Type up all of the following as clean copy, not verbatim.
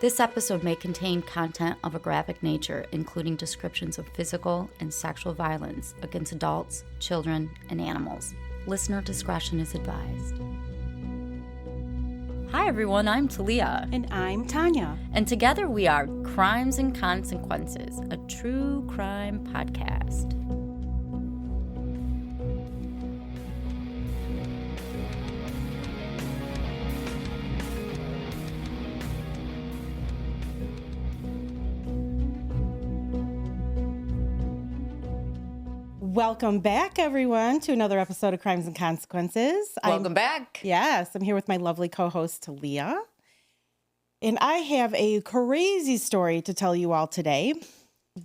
This episode may contain content of a graphic nature, including descriptions of physical and sexual violence against adults, children, and animals. Listener discretion is advised. Hi everyone, I'm Talia. And I'm Tanya. And together we are Crimes and Consequences, a true crime podcast. Welcome back, everyone, to another episode of Crimes and Consequences. Welcome back. Yes, I'm here with my lovely co-host, Talia. And I have a crazy story to tell you all today.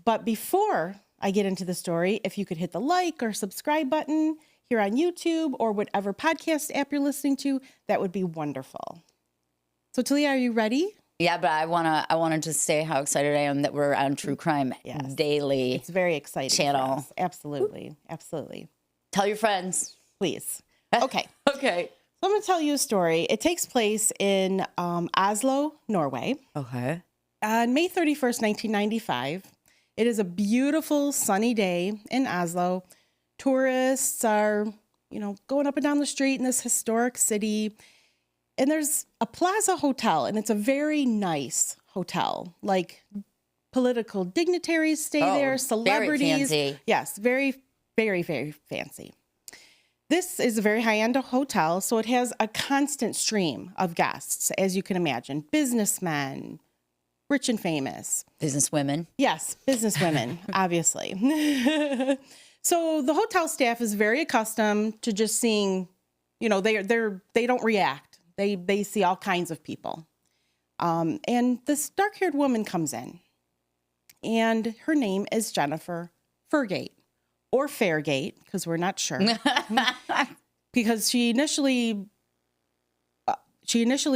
But before I get into the story, if you could hit the like or subscribe button here on YouTube or whatever podcast app you're listening to, that would be wonderful. So, Talia, are you ready? Yeah, but I wanna just say how excited I am that we're on True Crime Daily. It's very exciting channel. Absolutely. Absolutely. Tell your friends. Please. Okay. Okay. So I'm going to tell you a story. It takes place in Oslo, Norway. Okay. On May 31st, 1995. It is a beautiful sunny day in Oslo. Tourists are, going up and down the street in this historic city. And there's a Plaza Hotel, and it's a very nice hotel. Like political dignitaries stay there, celebrities. Very fancy. Yes, very, very, very fancy. This is a very high-end hotel, so it has a constant stream of guests, as you can imagine. Businessmen, rich and famous. Businesswomen. Yes, businesswomen, obviously. So the hotel staff is very accustomed to just seeing, they don't react. They see all kinds of people. And this dark-haired woman comes in, and her name is Jennifer Fergate, or Fairgate, because we're not sure. Because she initially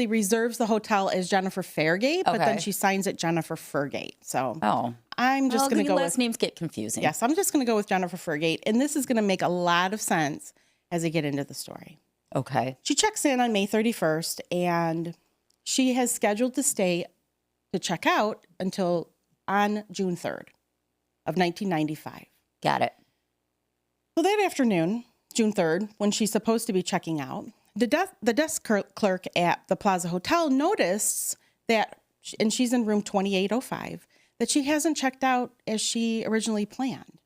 reserves the hotel as Jennifer Fairgate, but then she signs it Jennifer Fergate. So I'm just going to go last names get confusing. Yes, I'm just going to go with Jennifer Fergate, and this is going to make a lot of sense as I get into the story. Okay. She checks in on May 31st, and she has scheduled to check out until on June 3rd of 1995. Got it. So that afternoon, June 3rd, when she's supposed to be checking out, the desk clerk at the Plaza Hotel noticed that, and she's in room 2805, that she hasn't checked out as she originally planned.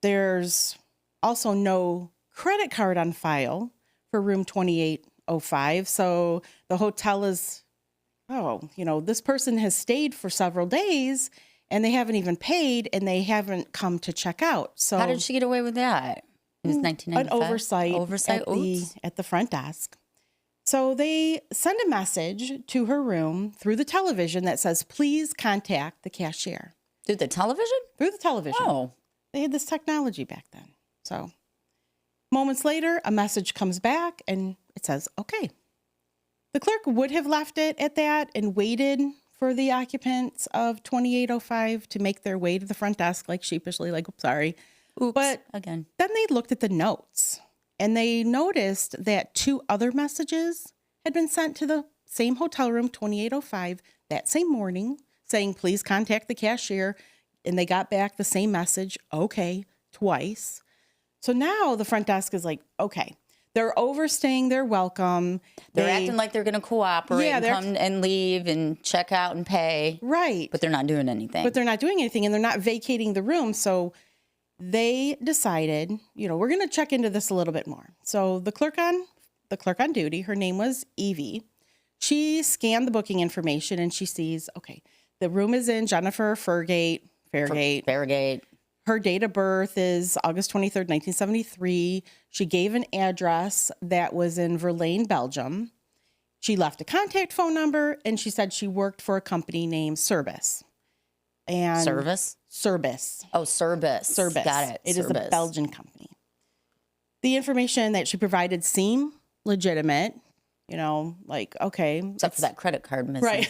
There's also no credit card on file for room 2805. So the hotel is, this person has stayed for several days and they haven't even paid and they haven't come to check out. So how did she get away with that? It was 1995. An oversight at the front desk. So they send a message to her room through the television that says, please contact the cashier. Through the television? Through the television. Oh. They had this technology back then. So moments later, a message comes back and it says, okay. The clerk would have left it at that and waited for the occupants of 2805 to make their way to the front desk, like sheepishly, like, oops, sorry. Oops, but again. Then they looked at the notes and they noticed that 2 other messages had been sent to the same hotel room, 2805, that same morning, saying, please contact the cashier. And they got back the same message, okay, twice. So now the front desk is like, okay, they're overstaying their welcome. They're acting like they're going to cooperate and come and leave and check out and pay. Right. But they're not doing anything. And they're not vacating the room. So they decided, we're going to check into this a little bit more. So the clerk on duty, her name was Evie. She scanned the booking information and she sees, okay, the room is in Jennifer Fairgate. Her date of birth is August 23rd, 1973. She gave an address that was in Verlaine, Belgium. She left a contact phone number, and she said she worked for a company named Service. And Service? Service. Oh, Service. Service. Got it. It is a Belgian company. The information that she provided seemed legitimate, okay. Except for that credit card missing. Right.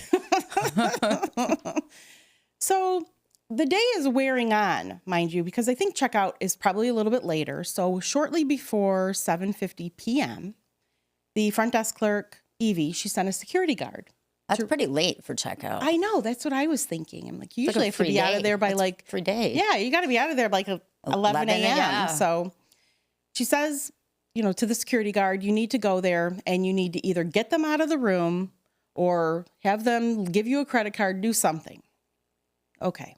So the day is wearing on, mind you, because I think checkout is probably a little bit later. So shortly before 7:50 p.m., the front desk clerk, Evie, she sent a security guard That's pretty late for checkout. I know. That's what I was thinking. I'm like, you It's usually like a have to be free out of day. there by That's like... free day. Yeah, you got to be out of there by like 11 a.m. Yeah. So she says, to the security guard, you need to go there and you need to either get them out of the room or have them give you a credit card, do something. Okay.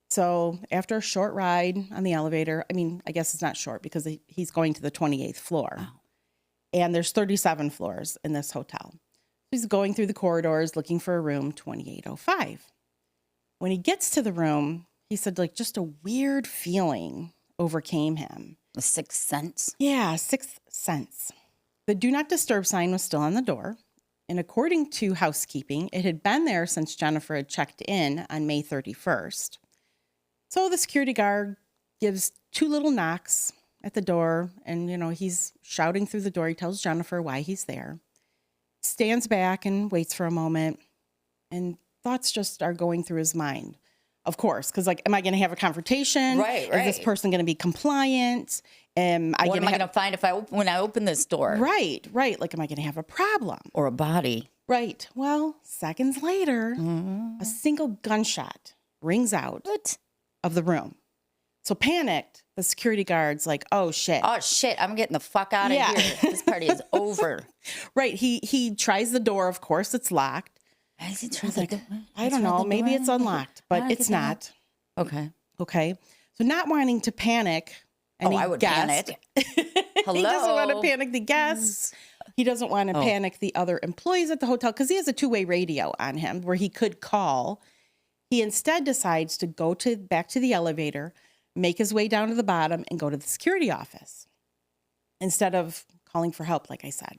So after a short ride on the elevator, I guess it's not short because he's going to the 28th floor. Wow. And there's 37 floors in this hotel. He's going through the corridors looking for a room 2805. When he gets to the room, he said like just a weird feeling overcame him. A sixth sense? Yeah, sixth sense. The do not disturb sign was still on the door. And according to housekeeping, it had been there since Jennifer had checked in on May 31st. So the security guard gives 2 little knocks at the door. And, he's shouting through the door. He tells Jennifer why he's there. Stands back and waits for a moment. And thoughts just are going through his mind. Of course, because am I going to have a confrontation? Right. Is this person going to be compliant? What am I going to find when I open this door? Right. Like, am I going to have a problem? Or a body? Right. Well, seconds later, a single gunshot rings out of the room. So panicked, the security guard's like, oh, shit. I'm getting the fuck out of here. This party is over. Right. He tries the door. Of course, it's locked. Is he trying to I don't know. Maybe it's unlocked, but it's not. Okay. So not wanting to panic. I would panic. Hello? He doesn't want to panic the guests. He doesn't want to panic the other employees at the hotel because he has a 2-way radio on him where he could call. He instead decides to go back to the elevator, make his way down to the bottom, and go to the security office instead of calling for help, like I said.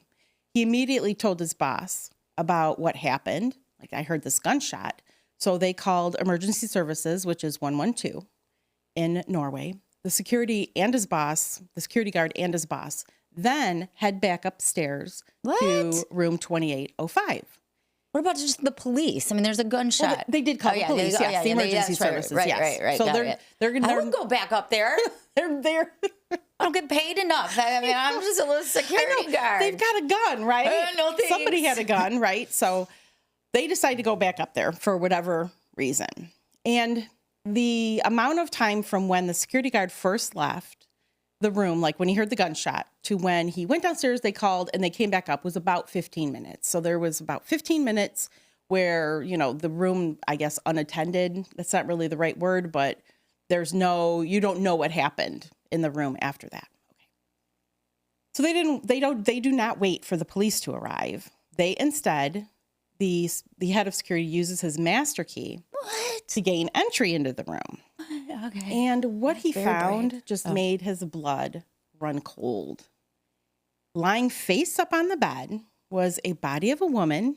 He immediately told his boss about what happened. Like, I heard this gunshot. So they called emergency services, which is 112 in Norway. The security guard and his boss, then head back upstairs to room 2805. What about just the police? There's a gunshot. Well, they did call the police, yes. The emergency services, yes. Right. So they're going to... I wouldn't go back up there. They're there. I don't get paid enough. I'm just a little security guard. They've got a gun, right? No thanks. Somebody had a gun, right? So they decide to go back up there for whatever reason. And the amount of time from when the security guard first left the room, like when he heard the gunshot, to when he went downstairs, they called and they came back up was about 15 minutes. So there was about 15 minutes where, the room, I guess, unattended. That's not really the right word, but you don't know what happened in the room after that. Okay. So they do not wait for the police to arrive. They instead, the head of security uses his master key to gain entry into the room. Okay. And what he found just made his blood run cold. Lying face up on the bed was a body of a woman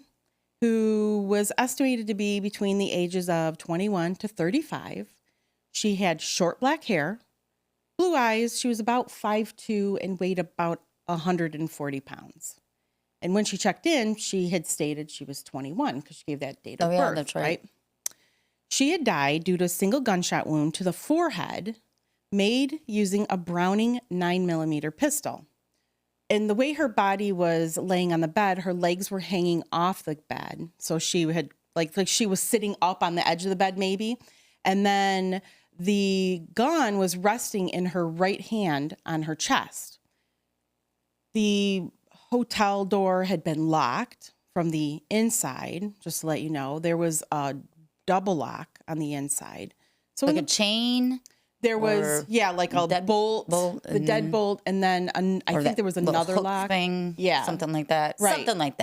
who was estimated to be between the ages of 21 to 35. She had short black hair, blue eyes. She was about 5'2" and weighed about 140 pounds. And when she checked in, she had stated she was 21 because she gave that date of birth. That's right. She had died due to a single gunshot wound to the forehead made using a Browning 9mm pistol. And the way her body was laying on the bed, her legs were hanging off the bed. So she had like she was sitting up on the edge of the bed maybe. And then the gun was resting in her right hand on her chest. The hotel door had been locked from the inside, just to let you know. There was a double lock on the inside. So like a chain? There was, like a bolt, the deadbolt, and then I think there was another lock. Thing, yeah. Something like that. Right. Something like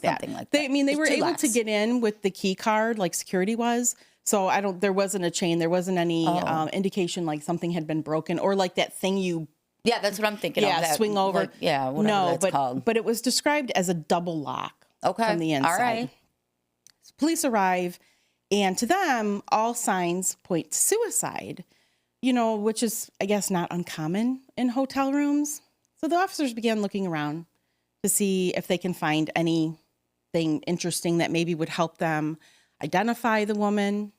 that. They were able to get in with the key card like security was. So there wasn't a chain. There wasn't any indication like something had been broken or like that thing you... Yeah, that's what I'm thinking of. Yeah, swing over. Like, whatever that's called. But it was described as a double lock from the inside. All right. So police arrive, and to them, all signs point to suicide, which is, I guess, not uncommon in hotel rooms. So the officers began looking around to see if they can find anything interesting that maybe would help them identify the woman.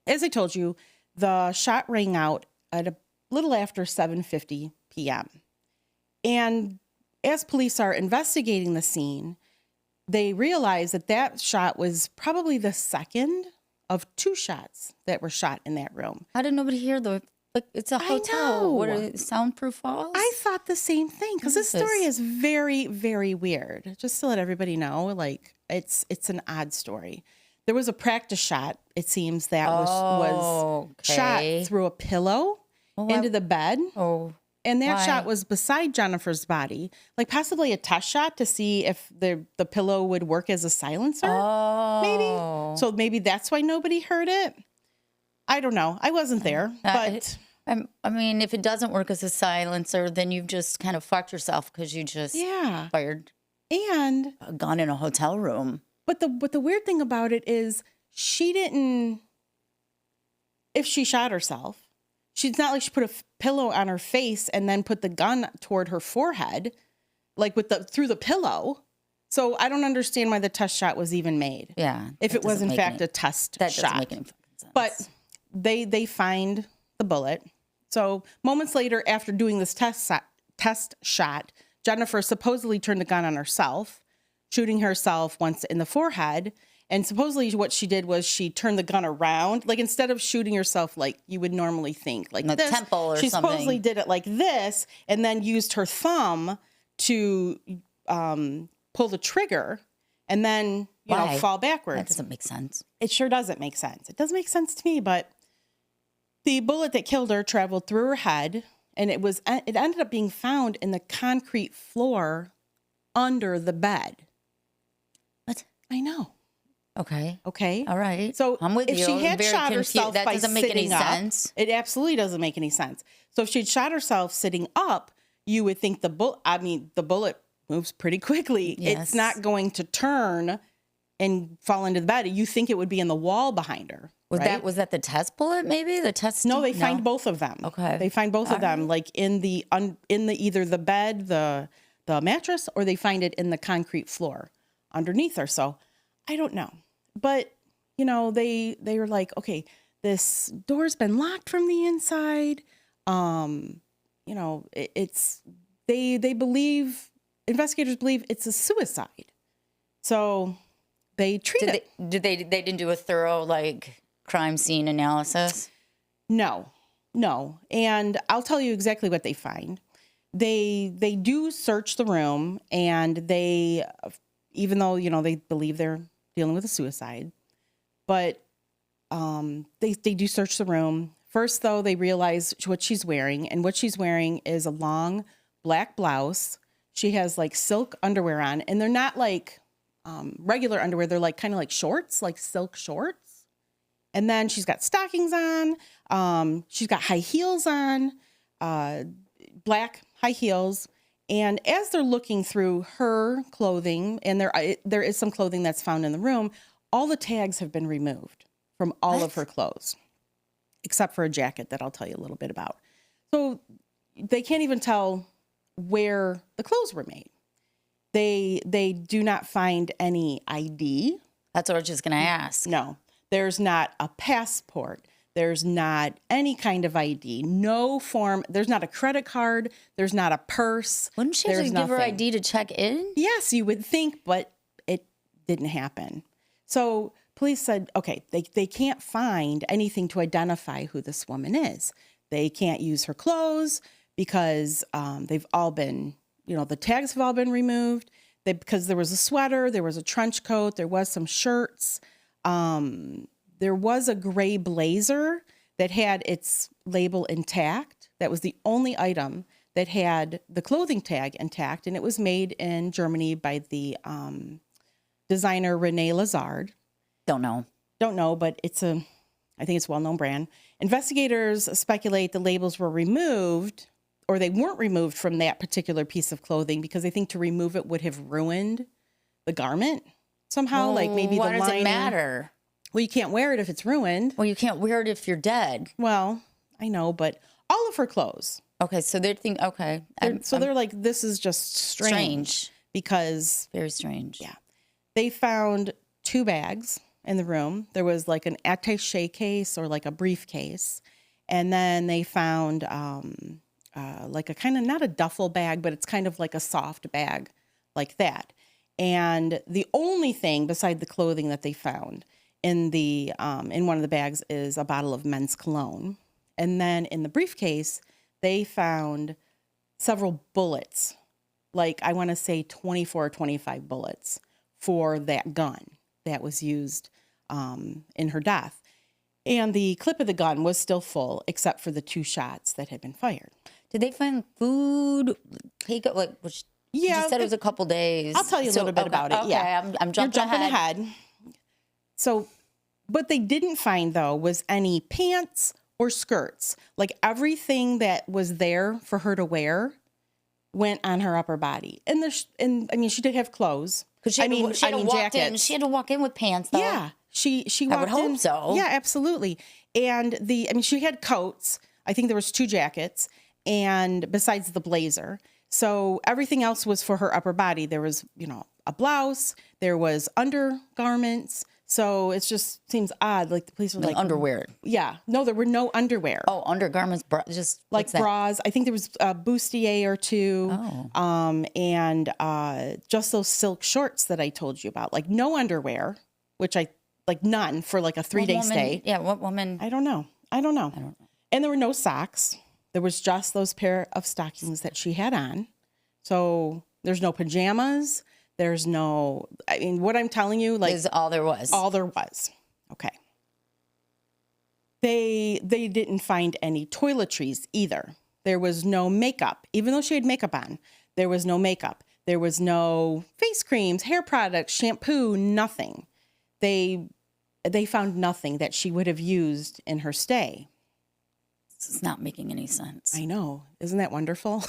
As I told you, the shot rang out at a little after 7:50 p.m. And as police are investigating the scene, they realized that shot was probably the second of 2 shots that were shot in that room. How did nobody hear it's a hotel. What are soundproof walls? I thought the same thing because this story is very, very weird. Just to let everybody know, like it's an odd story. There was a practice shot, it seems, that was shot through a pillow into the bed. Oh. And that shot was beside Jennifer's body, like possibly a test shot to see if the pillow would work as a silencer. Maybe. So maybe that's why nobody heard it. I don't know. I wasn't there, but I mean, if it doesn't work as a silencer, then you've just kind of fucked yourself because you just fired and a gun in a hotel room. But the weird thing about it is she didn't. If she shot herself, she's not like she put a pillow on her face and then put the gun toward her forehead, like through the pillow. So I don't understand why the test shot was even made. Yeah, if it was in fact a test shot. Doesn't make any sense. But they find the bullet. So moments later, after doing this test shot, Jennifer supposedly turned the gun on herself, shooting herself once in the forehead. And supposedly what she did was she turned the gun around, like instead of shooting herself like you would normally think, like the temple or she something. Supposedly did it like this and then used her thumb to pull the trigger and then, you know, fall backwards. That doesn't make sense. It sure doesn't make sense. It doesn't make sense to me, but the bullet that killed her traveled through her head, and it ended up being found in the concrete floor under the bed. What? I know. Okay. All right. So I'm with if you. she had shot herself that by doesn't make any sitting up, sense. it absolutely doesn't make any sense. So if she'd shot herself sitting up, you would think the bullet moves pretty quickly. Yes. It's not going to turn and fall into the bed. You think it would be in the wall behind her. Was that the test bullet? Maybe the test. No, they find both of them. Okay, they find both of them, like in the either the bed, the mattress, or they find it in the concrete floor underneath her. So I don't know, but you know they were like, okay, this door's been locked from the inside. You know, investigators believe it's a suicide. So they treat it. They didn't do a thorough crime scene analysis? No. And I'll tell you exactly what they find. They do search the room, and they, even though, you know, they believe they're dealing with a suicide, but they do search the room. First, though, they realize what she's wearing, and what she's wearing is a long black blouse. She has silk underwear on, and they're not regular underwear. They're kind of like shorts, like silk shorts. And then she's got stockings on. She's got high heels on, black high heels. And as they're looking through her clothing, and there is some clothing that's found in the room, all the tags have been removed from all of her clothes, except for a jacket that I'll tell you a little bit about. So they can't even tell where the clothes were made. They do not find any ID. That's what I was just going to ask. No. There's not a passport. There's not any kind of ID. No form. There's not a credit card. There's not a purse. Wouldn't she have to give her ID to check in? Yes, you would think, but it didn't happen. So police said, okay, they can't find anything to identify who this woman is. They can't use her clothes because they've all been, you know, the tags have all been removed. Because there was a sweater, there was a trench coat, there was some shirts. There was a gray blazer that had its label intact. That was the only item that had the clothing tag intact, and it was made in Germany by the designer Rene Lazard. Don't know, but I think it's a well-known brand. Investigators speculate the labels were removed, or they weren't removed from that particular piece of clothing because they think to remove it would have ruined the garment. Somehow, maybe the lining. Why does it matter? Well, you can't wear it if it's ruined. Well, you can't wear it if you're dead. Well, I know, but all of her clothes. Okay, so they're thinking, okay. They're like, this is just strange. Because. Very strange. Yeah. They found 2 bags in the room. There was an attaché case or a briefcase. And then they found a kind of, not a duffel bag, but it's kind of like a soft bag like that. And the only thing beside the clothing that they found in one of the bags is a bottle of men's cologne. And then in the briefcase, they found several bullets, like I want to say 24 or 25 bullets for that gun that was used in her death. And the clip of the gun was still full, except for the 2 shots that had been fired. Did they find food? Which you just said it was a couple days. I'll tell you a little bit about it. Okay, Yeah, I'm jumping ahead. So, what they didn't find though was any pants or skirts. Like everything that was there for her to wear went on her upper body. And I mean, she did have clothes. Because jackets. She had to walk in with pants, though. Yeah, she walked in. I would hope so. Yeah, absolutely. And she had coats. I think there was 2 jackets, and besides the blazer. So everything else was for her upper body. There was, a blouse. There was undergarments. So it just seems odd. Like the police were like underwear. Yeah. No, there were no underwear. Oh, undergarments, just like bras. I think there was a bustier or 2. Oh. And just those silk shorts that I told you about. Like no underwear, which none for like a 3-day stay. Yeah. What woman? I don't know. And there were no socks. There was just those pair of stockings that she had on. So there's no pajamas. There's no, what I'm telling you, is all there was. All there was. Okay. They didn't find any toiletries either. There was no makeup. Even though she had makeup on, there was no makeup. There was no face creams, hair products, shampoo, nothing. They found nothing that she would have used in her stay. This is not making any sense. I know. Isn't that wonderful?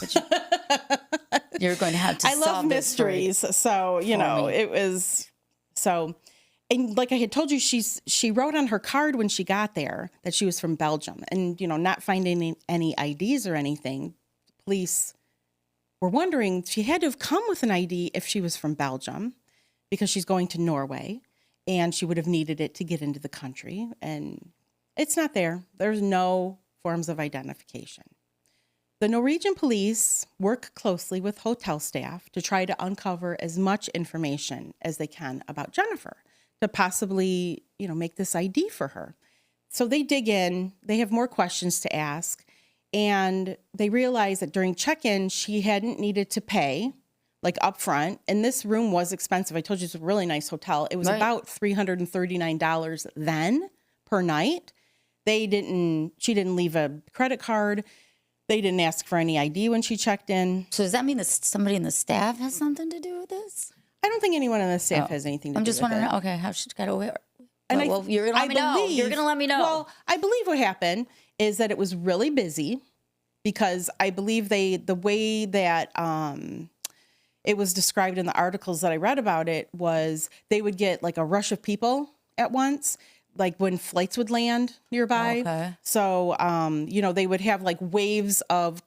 You're going to have to solve this. I love mysteries. So, it was so. And like I had told you, she wrote on her card when she got there that she was from Belgium. And, not finding any IDs or anything, police were wondering, she had to have come with an ID if she was from Belgium because she's going to Norway and she would have needed it to get into the country. And it's not there. There's no forms of identification. The Norwegian police work closely with hotel staff to try to uncover as much information as they can about Jennifer to possibly, make this ID for her. So they dig in, they have more questions to ask, and they realize that during check-in, she hadn't needed to pay, like upfront, and this room was expensive. I told you it's a really nice hotel. It was about $339 then per night. She didn't leave a credit card. They didn't ask for any ID when she checked in. So does that mean that somebody in the staff has something to do with this? I don't think anyone in the staff has anything to do with it. I'm just wondering, okay, how she got away? Well, you're going to let me know. You're going to let me know. Well, I believe what happened is that it was really busy because I believe the way that it was described in the articles that I read about it was they would get like a rush of people at once, like when flights would land nearby. Okay. So, they would have like waves of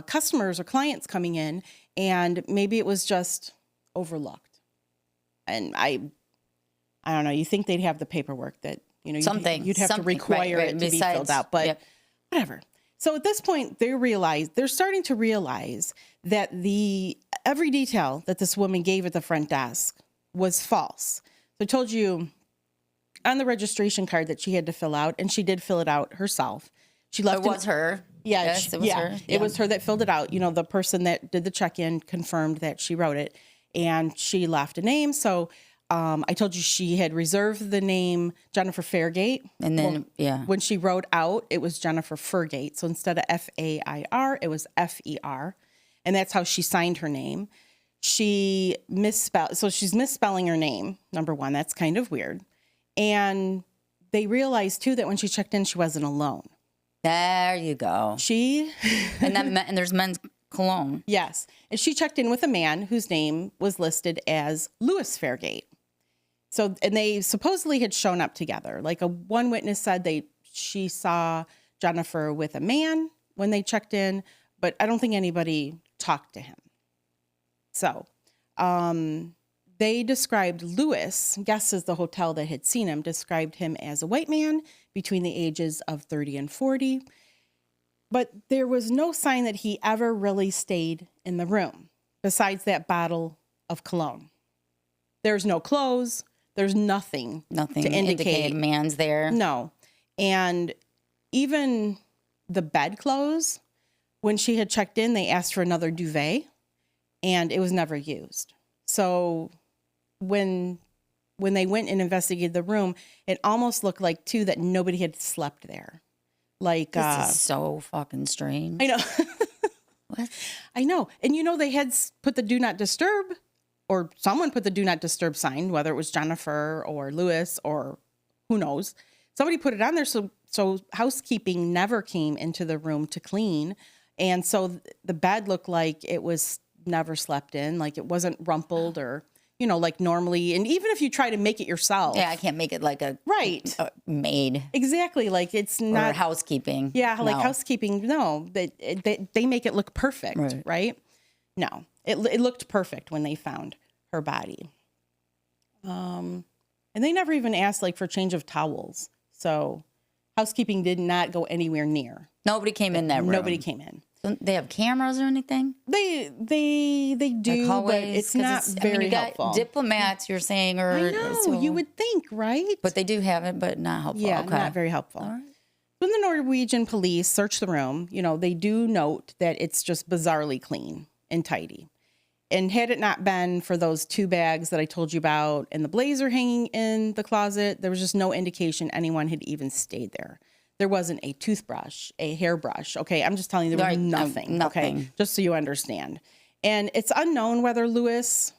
customers or clients coming in, and maybe it was just overlooked. And I don't know. You think they'd have the paperwork that, you'd have to require it to be filled out, but whatever. So at this point, they're starting to realize that every detail that this woman gave at the front desk was false. So I told you on the registration card that she had to fill out, and she did fill it out herself. She left. It was her. Yeah, yes, it was her. Yeah. It was her that filled it out. The person that did the check-in confirmed that she wrote it, and she left a name. So I told you she had reserved the name Jennifer Fergate. And then, when she wrote out, it was Jennifer Fergate. So instead of Fair, it was Fer. And that's how she signed her name. She misspelled. So she's misspelling her name, number one. That's kind of weird. And they realized, too, that when she checked in, she wasn't alone. There you go. And there's men's cologne. Yes. And she checked in with a man whose name was listed as Louis Fairgate. So, and they supposedly had shown up together. Like one witness said she saw Jennifer with a man when they checked in, but I don't think anybody talked to him. So, they described Louis, guests at the hotel that had seen him, described him as a white man between the ages of 30 and 40. But there was no sign that he ever really stayed in the room, besides that bottle of cologne. There's no clothes. There's nothing. Nothing to to indicate a man's there. No. And even the bedclothes, when she had checked in, they asked for another duvet, and it was never used. So when they went and investigated the room, it almost looked like, too, that nobody had slept there. Like, this is so fucking strange. I know. What? I know. And, they had put the do not disturb, or someone put the do not disturb sign, whether it was Jennifer or Lewis or who knows. Somebody put it on there. So housekeeping never came into the room to clean. And so the bed looked like it was never slept in, like it wasn't rumpled or, like normally. And even if you try to make it yourself. Yeah, I can't make it like a maid. Exactly. Like it's not. Or housekeeping. Yeah, like housekeeping. No, they make it look perfect, right? No, it looked perfect when they found her body. And they never even asked for change of towels. So housekeeping did not go anywhere near. Nobody came in that room. Nobody came in. Don't they have cameras or anything? They do, but it's not very helpful. Diplomats, you're saying, or I know you would think, right? But they do have it, but not helpful. Yeah, okay. Not very helpful. All right. When the Norwegian police search the room, they do note that it's just bizarrely clean and tidy. And had it not been for those 2 bags that I told you about and the blazer hanging in the closet, there was just no indication anyone had even stayed there. There wasn't a toothbrush, a hairbrush. Okay, I'm just telling you, there was nothing. Nothing. Okay, just so you understand. And it's unknown whether Lewis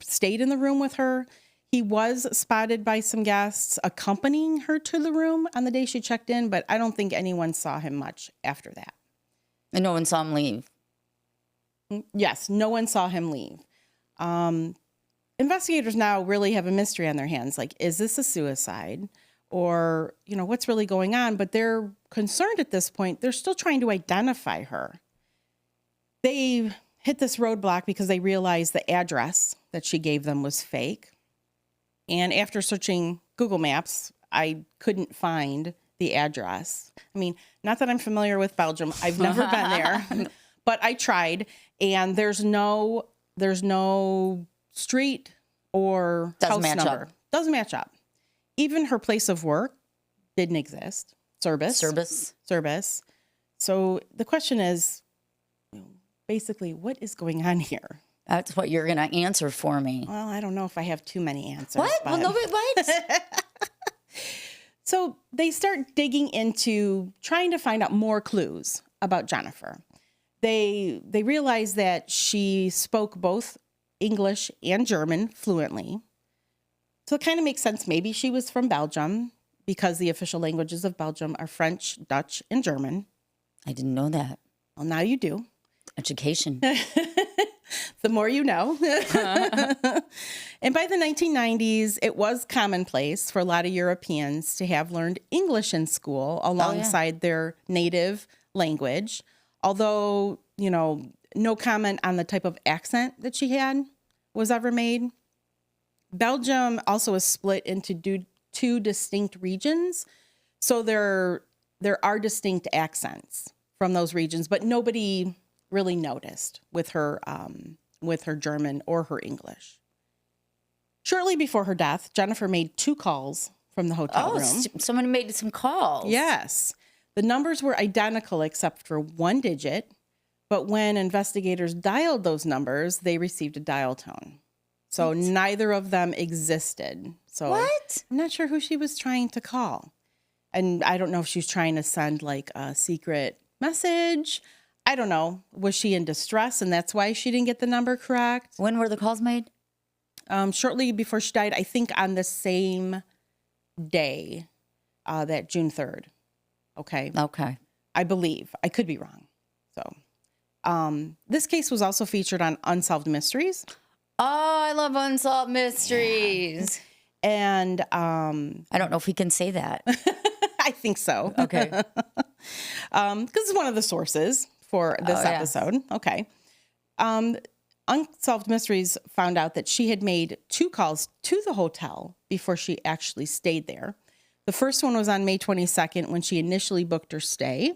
stayed in the room with her. He was spotted by some guests accompanying her to the room on the day she checked in, but I don't think anyone saw him much after that. And no one saw him leave? Yes, no one saw him leave. Investigators now really have a mystery on their hands. Like, is this a suicide? Or, what's really going on? But they're concerned at this point. They're still trying to identify her. They hit this roadblock because they realized the address that she gave them was fake. And after searching Google Maps, I couldn't find the address. I mean, not that I'm familiar with Belgium. I've never been there, but I tried. And there's no street or house number. Doesn't match up. Even her place of work didn't exist. Service. So the question is, basically, what is going on here? That's what you're going to answer for me. Well, I don't know if I have too many answers. What? But... Well, no, what? So they start digging into trying to find out more clues about Jennifer. They realize that she spoke both English and German fluently. So it kind of makes sense. Maybe she was from Belgium because the official languages of Belgium are French, Dutch, and German. I didn't know that. Well, now you do. Education. The more you know. And by the 1990s, it was commonplace for a lot of Europeans to have learned English in school alongside their native language. Although, no comment on the type of accent that she had was ever made. Belgium also is split into 2 distinct regions. So there are distinct accents from those regions, but nobody really noticed with her German or her English. Shortly before her death, Jennifer made 2 calls from the hotel room. Someone made some calls. Yes. The numbers were identical except for 1 digit, but when investigators dialed those numbers, they received a dial tone. So neither of them existed. So what? I'm not sure who she was trying to call. And I don't know if she was trying to send a secret message. I don't know. Was she in distress and that's why she didn't get the number correct? When were the calls made? Shortly before she died, I think on the same day, that June 3rd. Okay. I believe. I could be wrong. So this case was also featured on Unsolved Mysteries. Oh, I love Unsolved Mysteries. Yeah. And I don't know if we can say that. I think so. Okay. Because it's one of the sources for this episode. Okay. Unsolved Mysteries found out that she had made 2 calls to the hotel before she actually stayed there. The first one was on May 22nd when she initially booked her stay.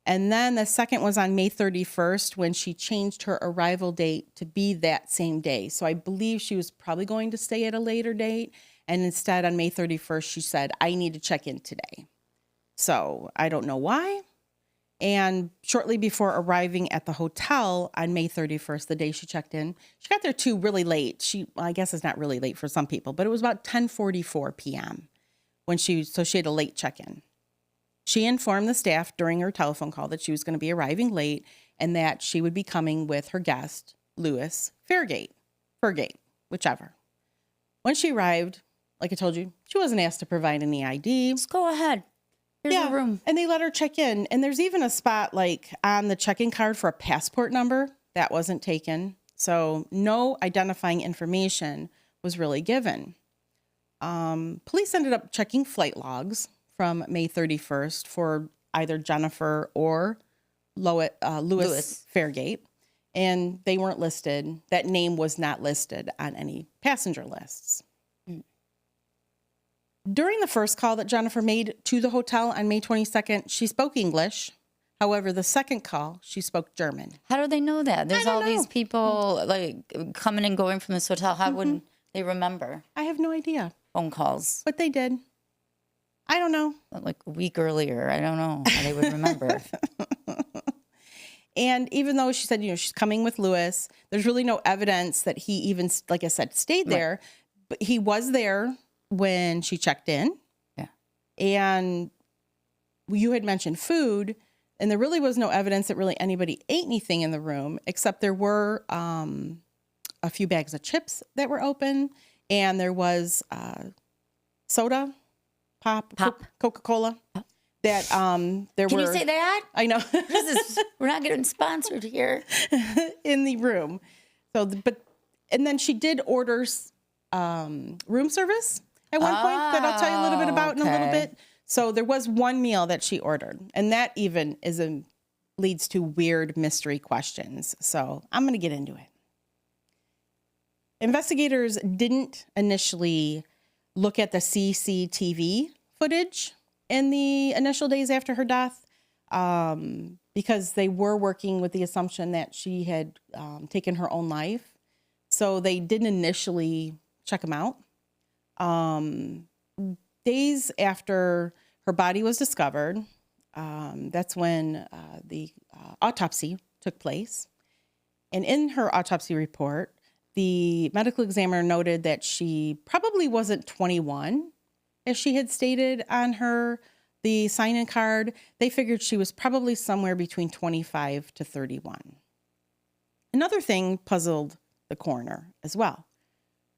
And then the second was on May 31st when she changed her arrival date to be that same day. So I believe she was probably going to stay at a later date. And instead on May 31st, she said, I need to check in today. So I don't know why. And shortly before arriving at the hotel on May 31st, the day she checked in, she got there too really late. I guess it's not really late for some people, but it was about 10:44 p.m. So she had a late check-in. She informed the staff during her telephone call that she was going to be arriving late and that she would be coming with her guest, Lewis Fairgate, whichever. When she arrived, like I told you, she wasn't asked to provide any ID. Just go ahead. Here's the room. And they let her check in. And there's even a spot like on the check-in card for a passport number. That wasn't taken. So no identifying information was really given. Police ended up checking flight logs from May 31st for either Jennifer or Lewis Fairgate. And they weren't listed. That name was not listed on any passenger lists. During the first call that Jennifer made to the hotel on May 22nd, she spoke English. However, the second call, she spoke German. How do they know that? There's all these people like coming and going from this hotel. How would they remember? I have no idea. Phone calls. But they did. I don't know. Like a week earlier. I don't know how they would remember. And even though she said, she's coming with Lewis, there's really no evidence that he even, like I said, stayed there. Right. But he was there when she checked in. Yeah. And you had mentioned food, and there really was no evidence that really anybody ate anything in the room, except there were a few bags of chips that were open, and there was soda, pop. Coca-Cola. Pop. That there Can were. You say that? I know. We're not getting sponsored here. In the room. And then she did order room service at one point that I'll tell you a little bit about in a little bit. So there was one meal that she ordered, and that even leads to weird mystery questions. So I'm going to get into it. Investigators didn't initially look at the CCTV footage in the initial days after her death because they were working with the assumption that she had taken her own life. So they didn't initially check them out. Days after her body was discovered, that's when the autopsy took place. And in her autopsy report, the medical examiner noted that she probably wasn't 21, as she had stated on the sign-in card. They figured she was probably somewhere between 25 to 31. Another thing puzzled the coroner as well.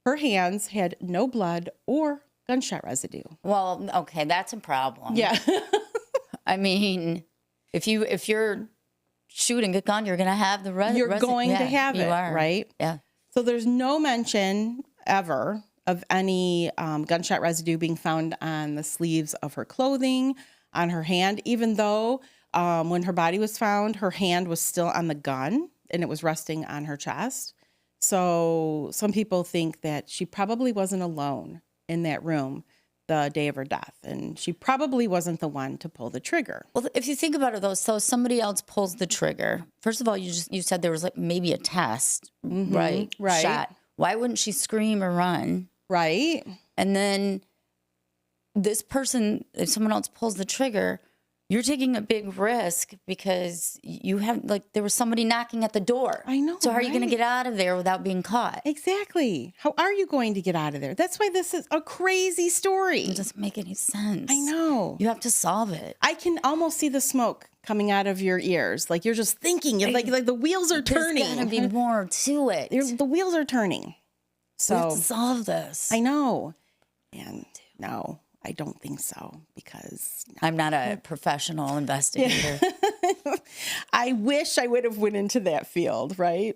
Her hands had no blood or gunshot residue. Well, okay, that's a problem. Yeah. I mean, if you're shooting a gun, you're going to have the residue. You're going to have it, right? Yeah. So there's no mention ever of any gunshot residue being found on the sleeves of her clothing, on her hand, even though when her body was found, her hand was still on the gun and it was resting on her chest. So some people think that she probably wasn't alone in that room the day of her death, and she probably wasn't the one to pull the trigger. Well, if you think about it, though, so somebody else pulls the trigger. First of all, you said there was like maybe a test, right? Shot. Why wouldn't she scream or run? Right. And then this person, if someone else pulls the trigger, you're taking a big risk because you have, like, there was somebody knocking at the door. I know. So how are you going to get out of there without being caught? Exactly. How are you going to get out of there? That's why this is a crazy story. It doesn't make any sense. I know. You have to solve it. I can almost see the smoke coming out of your ears. Like you're just thinking, like the wheels are turning. There's got to be more to it. The wheels are turning. So we have to solve this. I know. And no, I don't think so because I'm not a professional investigator. Yeah. I wish I would have went into that field, right?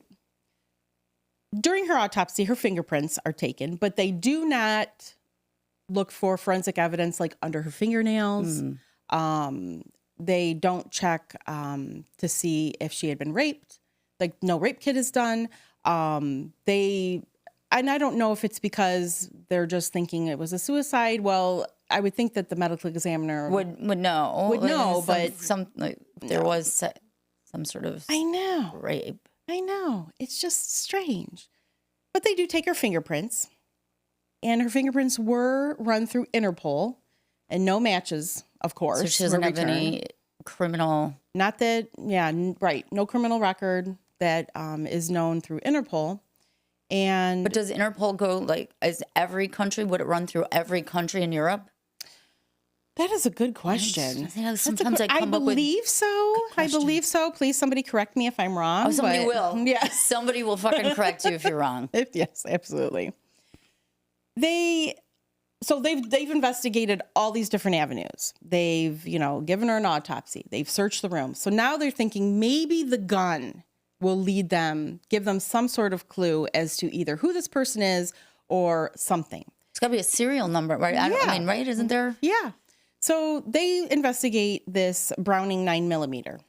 During her autopsy, her fingerprints are taken, but they do not look for forensic evidence like under her fingernails. They don't check to see if she had been raped. Like no rape kit is done. They and I don't know if it's because they're just thinking it was a suicide. Well, I would think that the medical examiner would know. Would know, but there was some sort of I know. rape. I know. It's just strange. But they do take her fingerprints, and her fingerprints were run through Interpol, and no matches, of course. So she doesn't have any criminal. Not that, right. No criminal record that is known through Interpol. But does Interpol go is every country? Would it run through every country in Europe? That is a good question. Sometimes I believe so. I believe so. Please, somebody correct me if I'm wrong. Oh, somebody will. Yeah. Somebody will fucking correct you if you're wrong. Yes, absolutely. They've investigated all these different avenues. They've, given her an autopsy. They've searched the room. So now they're thinking maybe the gun will lead them, give them some sort of clue as to either who this person is or something. It's got to be a serial number, right? Right? Isn't there? Yeah. So they investigate this Browning 9mm.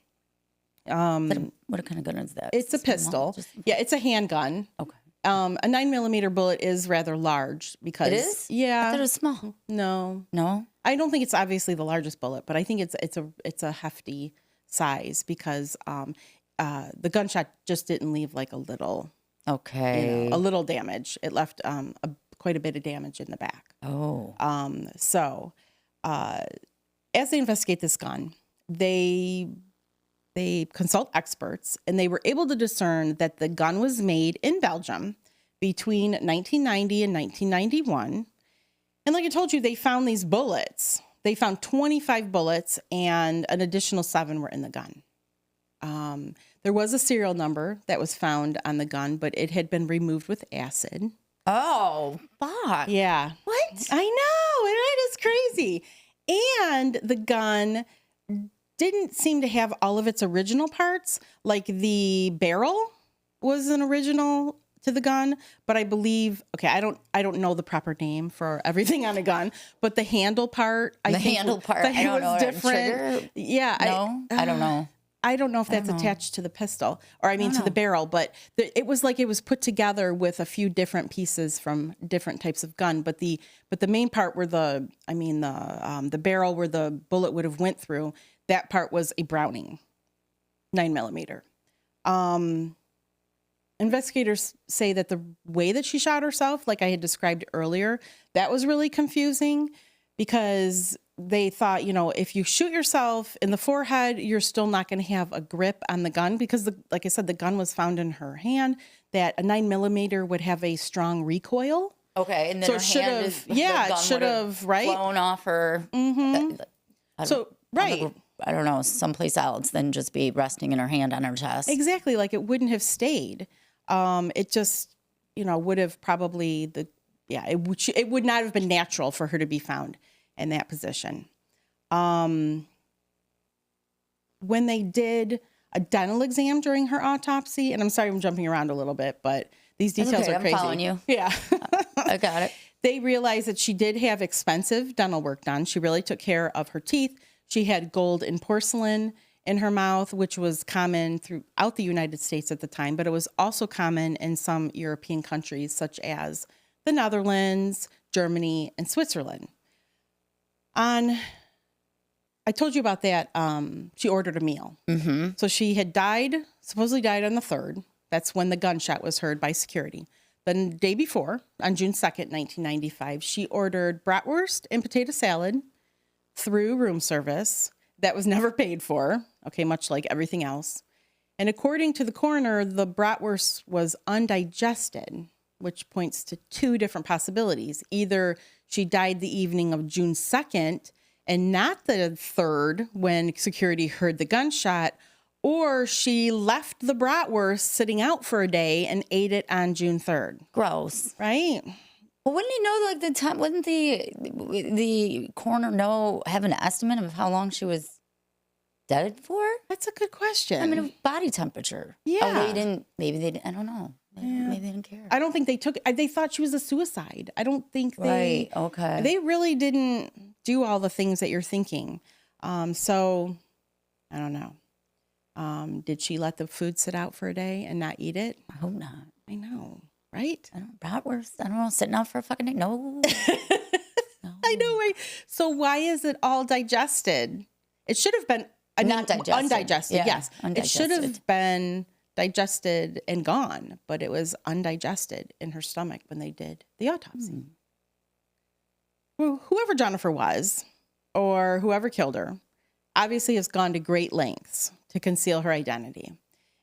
What kind of gun is that? It's a pistol. It's a handgun. Okay. A 9mm bullet is rather large because it is. Yeah. I thought it was small. No. I don't think it's obviously the largest bullet, but I think it's a hefty size because the gunshot just didn't leave like a little. Okay. A little damage. It left quite a bit of damage in the back. Oh. So as they investigate this gun, they consult experts, and they were able to discern that the gun was made in Belgium between 1990 and 1991. And like I told you, they found these bullets. They found 25 bullets, and an additional 7 were in the gun. There was a serial number that was found on the gun, but it had been removed with acid. Oh, fuck. Yeah. What? I know. It is crazy. And the gun didn't seem to have all of its original parts. Like the barrel was an original to the gun, but I believe, I don't know the proper name for everything on a gun, but the handle part, I think was different. Yeah. I don't know. I don't know if that's attached to the pistol or to the barrel, but it was like it was put together with a few different pieces from different types of gun. But the main part where the barrel where the bullet would have went through, that part was a Browning 9mm. Investigators say that the way that she shot herself, like I had described earlier, that was really confusing because they thought, if you shoot yourself in the forehead, you're still not going to have a grip on the gun because, like I said, the gun was found in her hand, that a 9mm would have a strong recoil. Okay. And then so her hand should have flown off her. Mm-hmm. I don't know, someplace else than just be resting in her hand on her chest. Exactly. Like it wouldn't have stayed. It just, would have probably it would not have been natural for her to be found in that position. When they did a dental exam during her autopsy, and I'm sorry I'm jumping around a little bit, but these details are crazy. I'm following you. Yeah. I got it. They realized that she did have expensive dental work done. She really took care of her teeth. She had gold and porcelain in her mouth, which was common throughout the United States at the time, but it was also common in some European countries such as the Netherlands, Germany, and Switzerland. I told you about that. She ordered a meal. Mm-hmm. So she had supposedly died on the 3rd. That's when the gunshot was heard by security. The day before, on June 2nd, 1995, she ordered bratwurst and potato salad through room service. That was never paid for, much like everything else. And according to the coroner, the bratwurst was undigested, which points to 2 different possibilities. Either she died the evening of June 2nd and not the 3rd when security heard the gunshot, or she left the bratwurst sitting out for a day and ate it on June 3rd. Gross. Right? Well, wouldn't he know the time? Wouldn't the coroner have an estimate of how long she was dead for? That's a good question. Body temperature. Yeah. Maybe they didn't. I don't know. Maybe they didn't care. I don't think they thought she was a suicide. I don't think Right. Okay. They really didn't do all the things that you're thinking. So I don't know. Did she let the food sit out for a day and not eat it? I hope not. I know. Right? Bratwurst. I don't know. Sitting out for a fucking day. No. No. I know, right? So why is it all digested? It should have been Not digested. undigested. Yeah, Yes, it should undigested. have been digested and gone, but it was undigested in her stomach when they did the autopsy. Well, whoever Jennifer was, or whoever killed her, obviously has gone to great lengths to conceal her identity.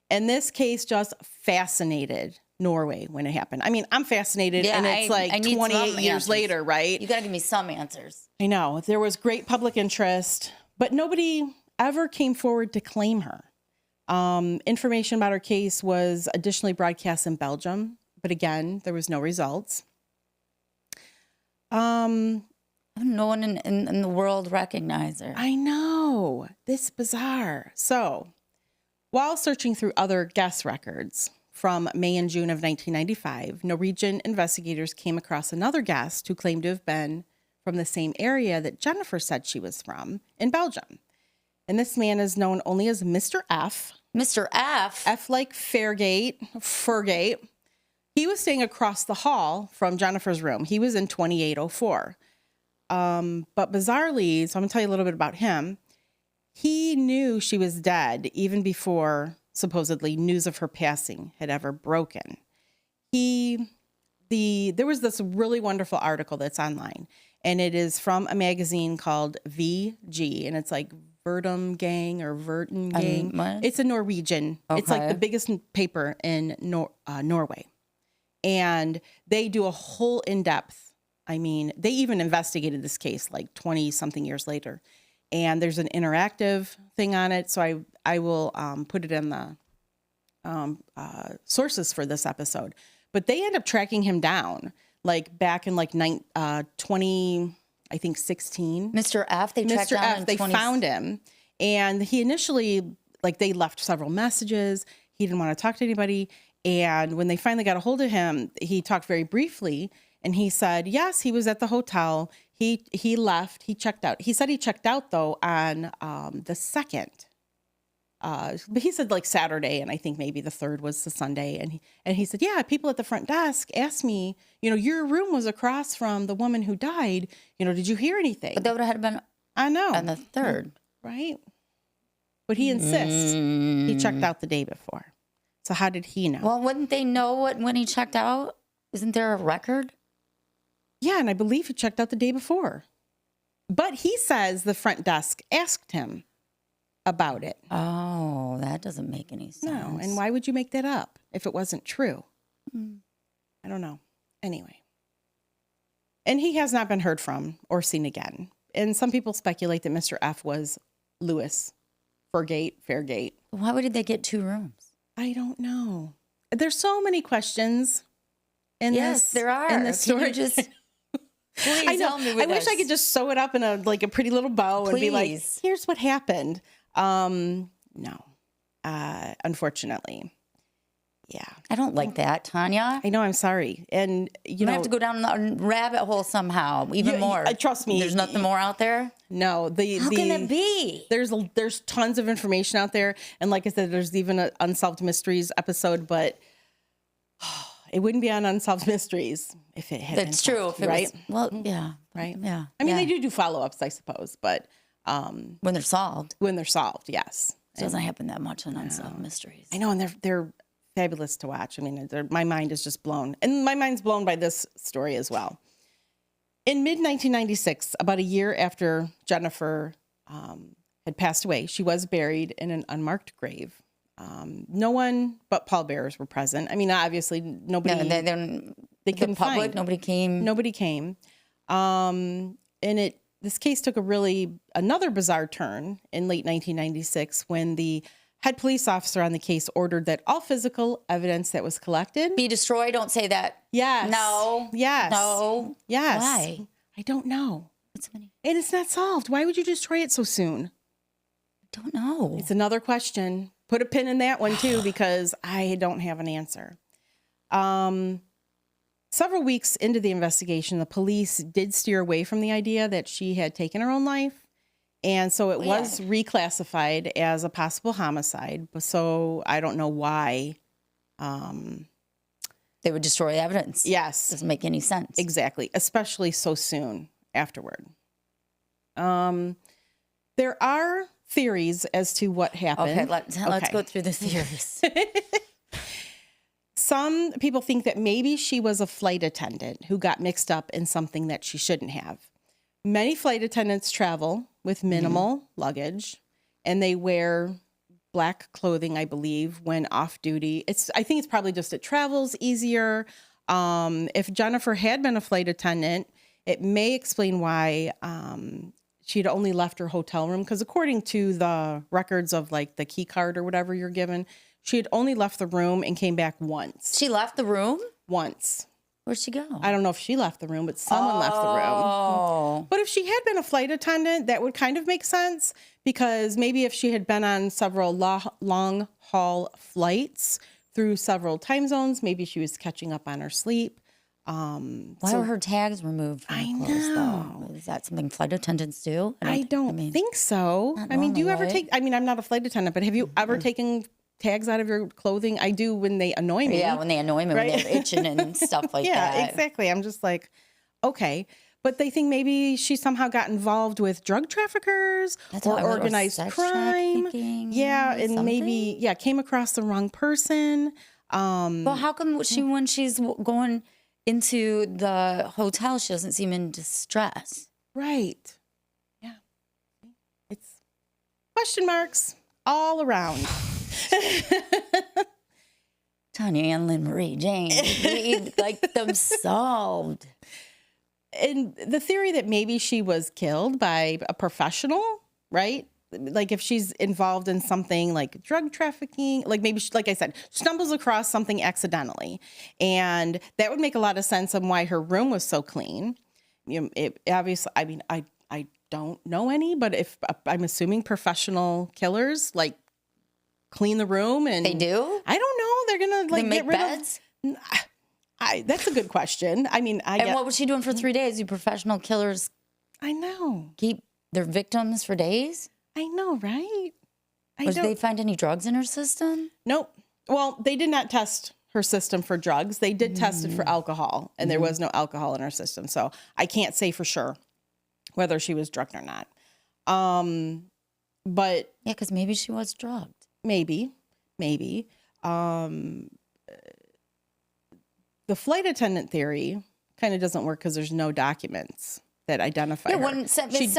And this case just fascinated Norway when it happened. I mean, I'm fascinated, Yeah, and it's I like need 28 some years answers. later, right? You got to give me some answers. I know. There was great public interest, but nobody ever came forward to claim her. Information about her case was additionally broadcast in Belgium, but again, there was no results. No one in the world recognized her. I know. This is bizarre. So, while searching through other guest records from May and June of 1995, Norwegian investigators came across another guest who claimed to have been from the same area that Jennifer said she was from in Belgium. And this man is known only as Mr. F. Mr. F. F like Fairgate. He was staying across the hall from Jennifer's room. He was in 2804. But bizarrely, so I'm going to tell you a little bit about him. He knew she was dead even before supposedly news of her passing had ever broken. There was this really wonderful article that's online, and it is from a magazine called VG, and it's like Verdum Gang or Verten Gang. It's a Norwegian. Okay. It's like the biggest paper in Norway. And they do a whole in-depth, I mean, they even investigated this case like 20 something years later. And there's an interactive thing on it. So I will put it in the sources for this episode. But they end up tracking him down like back in like 20, I think 16. Mr. F. They tracked down Mr. F. They found him. And he initially, like they left several messages. He didn't want to talk to anybody. And when they finally got a hold of him, he talked very briefly. And he said, yes, he was at the hotel. He left. He checked out. He said he checked out, though, on the 2nd. But he said like Saturday, and I think maybe the 3rd was the Sunday. And he said, yeah, people at the front desk asked me, your room was across from the woman who died. Did you hear anything? But that would have been I know. on the 3rd. Right? But he insists he checked out the day before. So how did he know? Well, wouldn't they know when he checked out? Isn't there a record? Yeah, and I believe he checked out the day before. But he says the front desk asked him about it. Oh, that doesn't make any sense. No, and why would you make that up if it wasn't true? I don't know. Anyway. And he has not been heard from or seen again. And some people speculate that Mr. F was Louis Fairgate. Why would they get 2 rooms? I don't know. There's so many questions in this. Yes, there are. In this story. Please help me with I wish I could just sew it up in a pretty little bow and be like, here's what happened. No, unfortunately. Yeah. I don't like that, Tanya. I know. I'm sorry. And you have to go down a rabbit hole somehow, even more. Trust me. There's nothing more out there? No. How can it be? There's tons of information out there. And like I said, there's even an Unsolved Mysteries episode, but it wouldn't be on Unsolved Mysteries if it had That's been true. solved, right? Yeah. Right? Yeah. I mean, they do follow-ups, I suppose, but... when they're solved. When they're solved, yes. It doesn't happen that much on Unsolved Mysteries. I know, and they're fabulous to watch. I mean, my mind is just blown. And my mind's blown by this story as well. In mid-1996, about a year after Jennifer had passed away, she was buried in an unmarked grave. No one but pallbearers were present. I mean, obviously, nobody... No, they couldn't find. Nobody came. Nobody came. And this case took another bizarre turn in late 1996 when the head police officer on the case ordered that all physical evidence that was collected be destroyed. Don't say that. Yes. No. Yes. No. Yes. Why? I don't know. It's funny. And it's not solved. Why would you destroy it so soon? I don't know. It's another question. Put a pin in that one too, because I don't have an answer. Several weeks into the investigation, the police did steer away from the idea that she had taken her own life. And so it was reclassified as a possible homicide. So I don't know why. They they would destroy evidence. Yes. Doesn't make any sense. Exactly. Especially so soon afterward. There are theories as to what happened. Okay, let's go through the theories. Some people think that maybe she was a flight attendant who got mixed up in something that she shouldn't have. Many flight attendants travel with minimal luggage, and they wear black clothing, I believe, when off duty. I think it's probably just it travels easier. If Jennifer had been a flight attendant, it may explain why she'd only left her hotel room, because according to the records of like the key card or whatever you're given, she had only left the room and came back once. She left the room? Once. Where'd she go? I don't know if she left the room, but someone left the room. But if she had been a flight attendant, that would kind of make sense, because maybe if she had been on several long haul flights through several time zones, maybe she was catching up on her sleep. Why were her tags removed from her clothes, though? Is that something flight attendants do? I don't think so. I mean, do you ever take, I'm not a flight attendant, but have you ever taken tags out of your clothing? I do when they annoy me. Yeah, when they annoy me, right? When they're itching and stuff like that. Yeah, exactly. I'm just like, okay. But they think maybe she somehow got involved with drug traffickers or organized crime. Yeah, and something? Maybe, came across the wrong person. Well, how come when she's going into the hotel, she doesn't seem in distress? Right. Yeah. It's question marks all around. Tanya Ann, Lynn Marie, Jane, we like them solved. And the theory that maybe she was killed by a professional, right? Like if she's involved in something like drug trafficking, like maybe, like I said, stumbles across something accidentally. And that would make a lot of sense on why her room was so clean. You know, it obviously, I mean, I don't know any, but if I'm assuming professional killers like clean the room and they do. I don't know. They're gonna like they make get rid beds. That's a good question. I mean, what was she doing for 3 days? Do professional killers? I know. Keep their victims for days. I know, right? Did they find any drugs in her system? Nope. Well, they did not test her system for drugs. They did test it for alcohol, and there was no alcohol in her system. So I can't say for sure whether she was drugged or not. But yeah, because maybe she was drugged. Maybe. The flight attendant theory kind of doesn't work because there's no documents that identify her. When somebody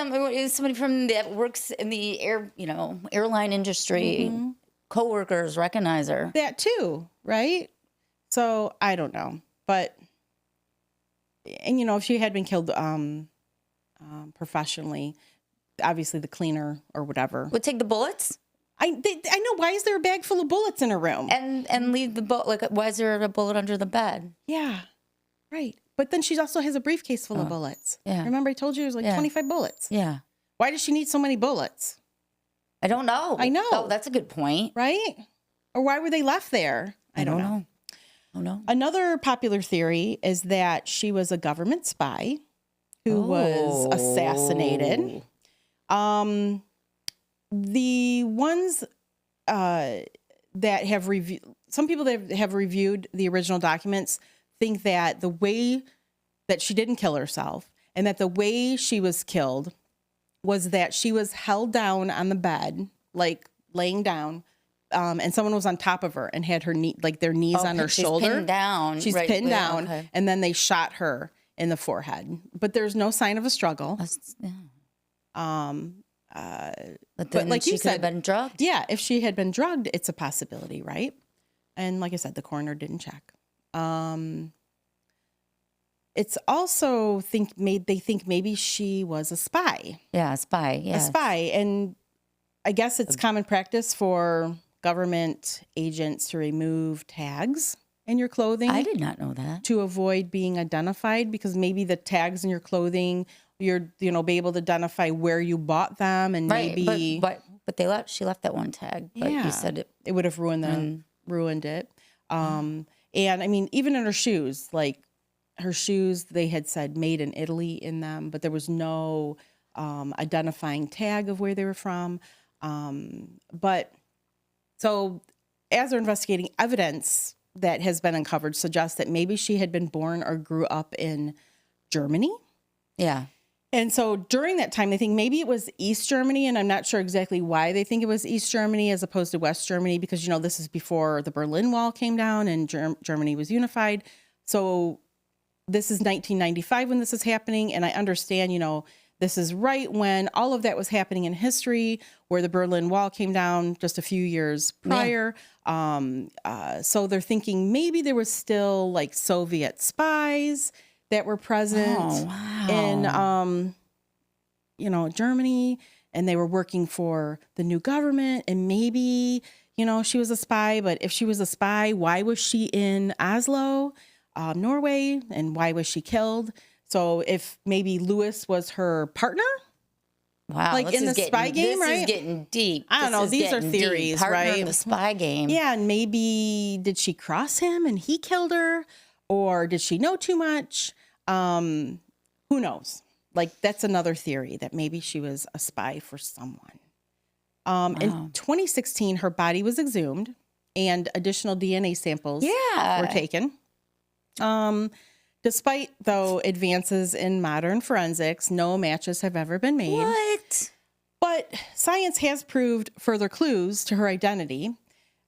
from that works in the airline industry, coworkers recognize her. That too, right? So I don't know, but if she had been killed professionally, obviously the cleaner or whatever would take the bullets. I know. Why is there a bag full of bullets in her room? And leave the bullet, like, why is there a bullet under the bed? Yeah, right. But then she also has a briefcase full of bullets. Yeah. Remember I told you it was like 25 bullets. Yeah. Why does she need so many bullets? I don't know. I know. Oh, that's a good point. Right? Or why were they left there? I don't know. Oh, no. Another popular theory is that she was a government spy who was assassinated. The ones that have reviewed, some people that have reviewed the original documents think that the way that she didn't kill herself and that the way she was killed was that she was held down on the bed, like laying down, and someone was on top of her and had her their knees on her shoulder. She's pinned down. She's pinned down, and then they shot her in the forehead. But there's no sign of a struggle. But then like she could have been drugged. Yeah, if she had been drugged, it's a possibility, right? And like I said, the coroner didn't check. It's also they think maybe she was a spy. Yeah, a spy. Yeah, a spy, and I guess it's common practice for government agents to remove tags in your clothing. I did not know that. To avoid being identified, because maybe the tags in your clothing, you're be able to identify where you bought them, and maybe but she left that one tag. But you said it would have ruined it. And I mean, even in her shoes, like her shoes, they had said made in Italy in them, but there was no identifying tag of where they were from. But so as they're investigating evidence, that has been uncovered suggests that maybe she had been born or grew up in Germany. Yeah. And so during that time, they think maybe it was East Germany, and I'm not sure exactly why they think it was East Germany as opposed to West Germany, because, this is before the Berlin Wall came down and Germany was unified. So this is 1995 when this is happening, and I understand, this is right when all of that was happening in history, where the Berlin Wall came down just a few years prior. Yeah. So they're thinking maybe there was still like Soviet spies that were present in, Germany, and they were working for the new government, and maybe, she was a spy. But if she was a spy, why was she in Oslo, Norway, and why was she killed? So if maybe Lewis was her partner, like in the spy game, right? This is getting deep. I don't know. These are theories, partner right? In the spy game. Yeah, and maybe did she cross him and he killed her, or did she know too much? Who knows? Like, that's another theory, that maybe she was a spy for someone. In 2016, her body was exhumed and additional DNA samples were taken. Despite, though, advances in modern forensics, no matches have ever been made. What? But science has proved further clues to her identity.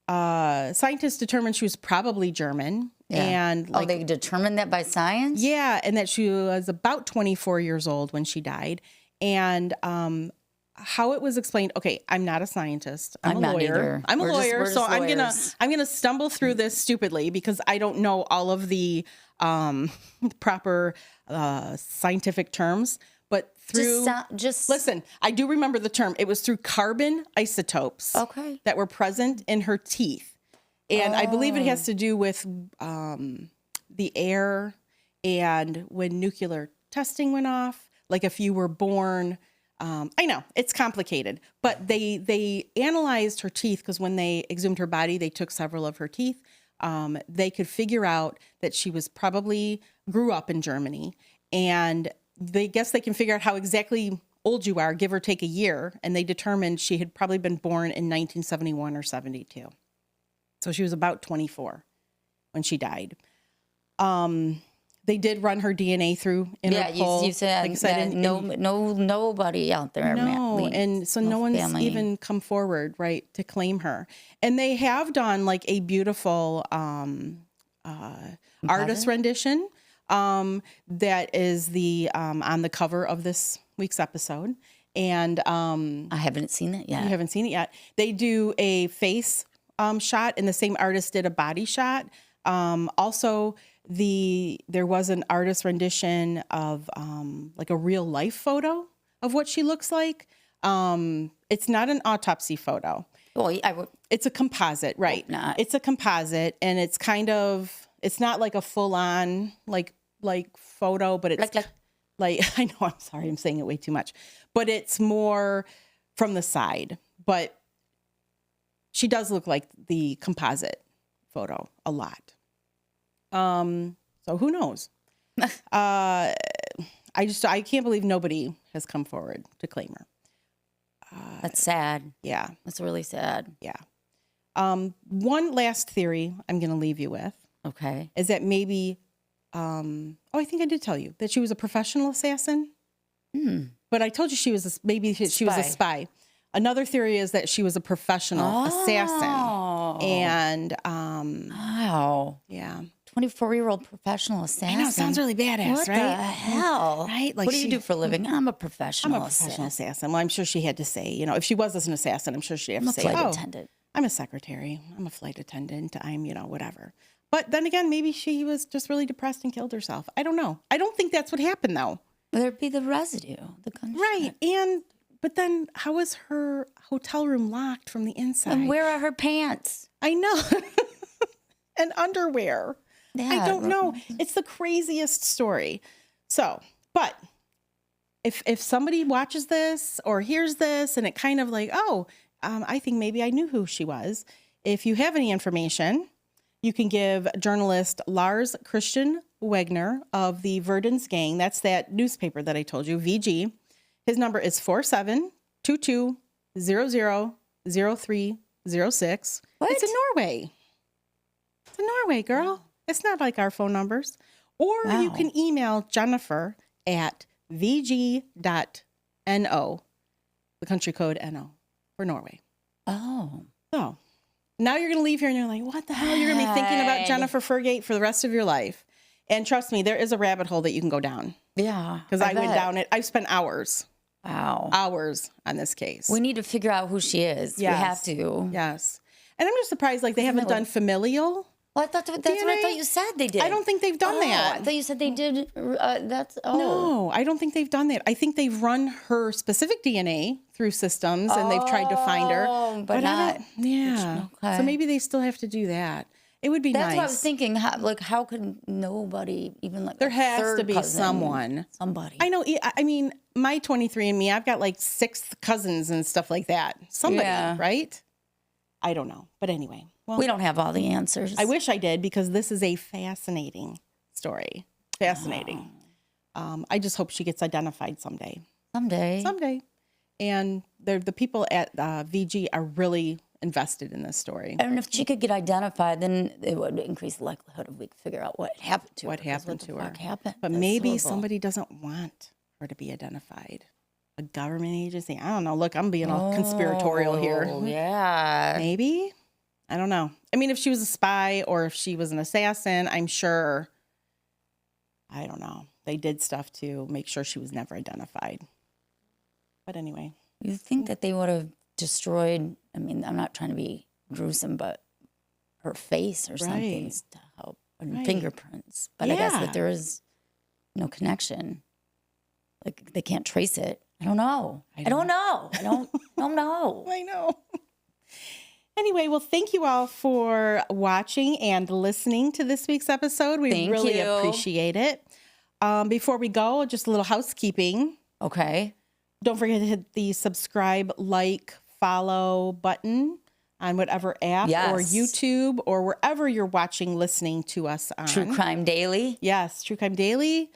Scientists determined she was probably German. Yeah. And they determined that by science? Yeah, and that she was about 24 years old when she died. And how it was explained, okay, I'm not a scientist. I'm a lawyer. Either. I'm a lawyer, just so lawyers. I'm gonna stumble through this stupidly because I don't know all of the proper scientific terms. But through listen, I do remember the term. It was through carbon isotopes that were present in her teeth. And I believe it has to do with the air and when nuclear testing went off. Like if you were born, I know it's complicated, but they analyzed her teeth because when they exhumed her body, they took several of her teeth. They could figure out that she was probably grew up in Germany, and they can figure out how exactly old you are, give or take a year. And they determined she had probably been born in 1971 or 72. So she was about 24 when she died. They did run her DNA through Interpol. Yeah, you said, like I said nobody out there. No, and so no one's even come forward, right, to claim her. And they have done like a beautiful artist rendition that is the on the cover of this week's episode. And I haven't seen it yet. You haven't seen it yet. They do a face shot, and the same artist did a body shot. Also, there was an artist rendition of like a real life photo of what she looks like. It's not an autopsy photo. Well, it's a composite, right? It's a composite, and it's it's not like a full on like photo, but it's like I know. I'm sorry, I'm saying it way too much, but it's more from the side. But she does look like the composite photo a lot. So who knows? I can't believe nobody has come forward to claim her. That's sad. Yeah. That's really sad. Yeah. One last theory I'm going to leave you with. Okay. Is that maybe, I think I did tell you that she was a professional assassin. But I told you she was a spy. Another theory is that she was a professional assassin. And, wow. Yeah. 24-year-old professional assassin. I know, sounds really badass, what right? What the hell? Right? Like what do you do for a living? I'm a professional assassin. Well, I'm sure she had to say, if she was an assassin, I'm sure she'd have to say, I'm a flight attendant. I'm a secretary. I'm a flight attendant. I'm, whatever. But then again, maybe she was just really depressed and killed herself. I don't know. I don't think that's what happened, though. There'd be the residue, the gunshot. Right. But then how was her hotel room locked from the inside? And where are her pants? I know. And underwear. Yeah, I don't know. It's the craziest story. So, but if somebody watches this or hears this and it kind of like, I think maybe I knew who she was. If you have any information, you can give journalist Lars Christian Wegner of the Verdens Gang. That's that newspaper that I told you, VG. His number is 4722000306. What? It's in Norway. It's in Norway, girl. It's not like our phone numbers. Or you can email Jennifer at vg.no, the country code NO for Norway. Oh. So now you're going to leave here and you're like, what the hell? You're going to be thinking about Jennifer Fergate for the rest of your life. And trust me, there is a rabbit hole that you can go down. Yeah. Because I went down it. I've spent hours. Wow. Hours on this case. We need to figure out who she is. Yes. We have to. Yes. And I'm just surprised, like, they haven't done familial. Well, I thought that's DNA? what I thought you said they did. I don't think they've done that. I thought you said they did. No, I don't think they've done that. I think they've run her specific DNA through systems and they've tried to find her. But not. Yeah. Okay. So maybe they still have to do that. It would be nice. That's what I was thinking. How could nobody even like there has third to be cousin, someone. Somebody. I know. I mean, my 23andMe, I've got like 6 cousins and stuff like that. Somebody, right? I don't know. But anyway. Well, we don't have all the answers. I wish I did because this is a fascinating story. Fascinating. I just hope she gets identified someday. Someday. And the people at VG are really invested in this story. And if she could get identified, then it would increase the likelihood of we could figure out what happened to her. What happened to her. Happened. But That's maybe horrible. somebody doesn't want her to be identified. A government agency. I don't know. Look, I'm being all conspiratorial here. Yeah. Maybe. I don't know. I mean, if she was a spy or if she was an assassin, I'm sure, I don't know. They did stuff to make sure she was never identified. But anyway. You think that they would have destroyed, I mean, I'm not trying to be gruesome, but her face or something to help, and fingerprints. But I guess that there is no connection. Like, they can't trace it. I don't know. I don't know. I don't know. I know. Anyway, well, thank you all for watching and listening to this week's episode. We really appreciate it. Before we go, just a little housekeeping. Okay. Don't forget to hit the subscribe, like, follow button on whatever app or YouTube or wherever you're watching, listening to us on. True Crime Daily. Yes, True Crime Daily.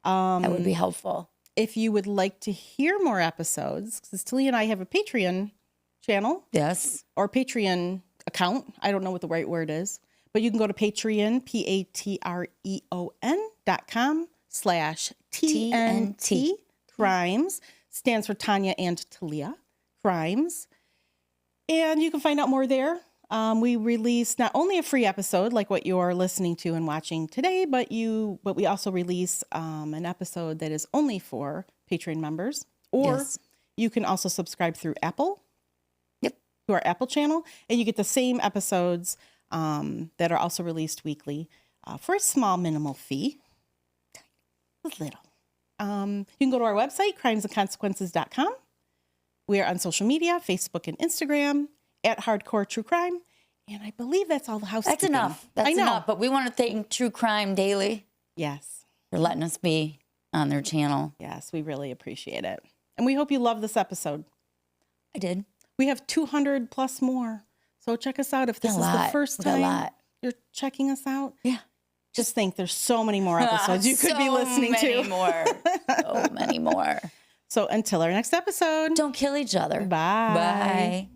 That would be helpful. If you would like to hear more episodes, because Talia and I have a Patreon channel. Yes. Or Patreon account. I don't know what the right word is. But you can go to Patreon, patreon.com/TNT Crimes. Stands for Tanya and Talia Crimes. And you can find out more there. We release not only a free episode like what you're listening to and watching today, but we also release an episode that is only for Patreon members. Or you can also subscribe through Apple. To our Apple channel, and you get the same episodes that are also released weekly for a small minimal fee. A little. You can go to our website, crimesandconsequences.com. We are on social media, Facebook and Instagram, at Hardcore True Crime. And I believe that's all the housekeeping. That's enough. That's enough. But we want to thank True Crime Daily. Yes. For letting us be on their channel. Yes, we really appreciate it. And we hope you love this episode. I did. We have 200 plus more. So check us out if this is the first time you're checking us out. Yeah. Just think there's so many more episodes you could be listening to. So many more. So until our next episode. Don't kill each other. Bye. Bye.